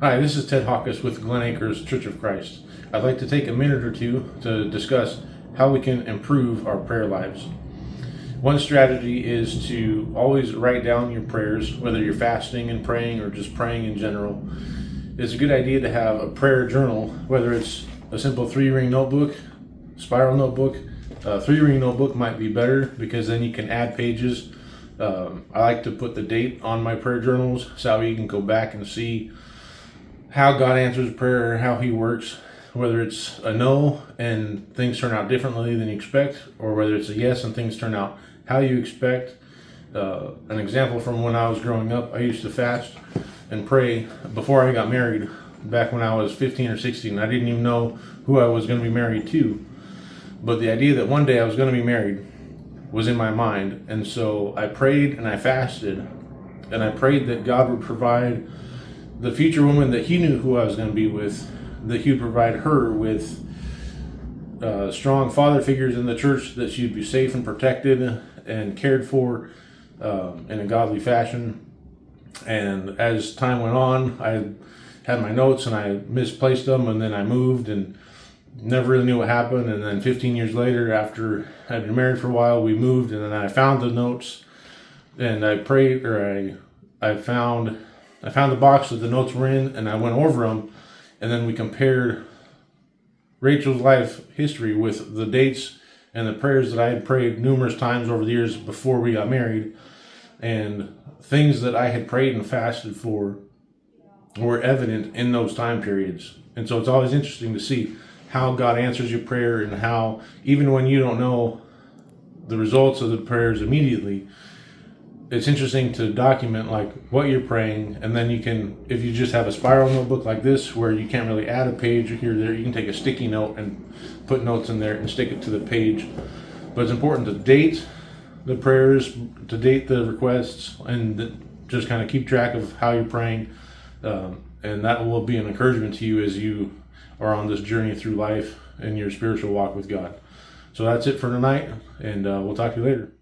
Hi, this is Ted Haukaas with Glen Acres Church of Christ. I'd like to take a minute or two to discuss how we can improve our prayer lives. One strategy is to always write down your prayers, whether you're fasting and praying or just praying in general. It's a good idea to have a prayer journal, whether it's a simple 3-ring notebook, spiral notebook. A 3-ring notebook might be better because then you can add pages. I like to put the date on my prayer journals so you can go back and see how God answers prayer, how He works, whether it's a no and things turn out differently than you expect, or whether it's a yes and things turn out how you expect. An example from when I was growing up, I used to fast and pray before I got married, back when I was 15 or 16. I didn't even know who I was going to be married to, but the idea that one day I was going to be married was in my mind, and so I prayed and I fasted, and I prayed that God would provide the future woman that He knew who I was going to be with, that He would provide her with strong father figures in the church, that she'd be safe and protected and cared for in a godly fashion. And as time went on, I had my notes and I misplaced them, and then I moved and never really knew what happened. And then 15 years later, after I'd been married for a while, we moved, and then I found the notes and I prayed, or I found the box that the notes were in, and I went over them, and then we compared Rachel's life history with the dates and the prayers that I had prayed numerous times over the years before we got married, and things that I had prayed and fasted for were evident in those time periods. And so it's always interesting to see how God answers your prayer, and how even when you don't know the results of the prayers immediately, it's interesting to document like what you're praying. And then you can, if you just have a spiral notebook like this where you can't really add a page here or there, you can take a sticky note and put notes in there and stick it to the page. But it's important to date the prayers, to date the requests, and just kind of keep track of how you're praying. And that will be an encouragement to you as you are on this journey through life and your spiritual walk with God. So that's it for tonight, and we'll talk to you later.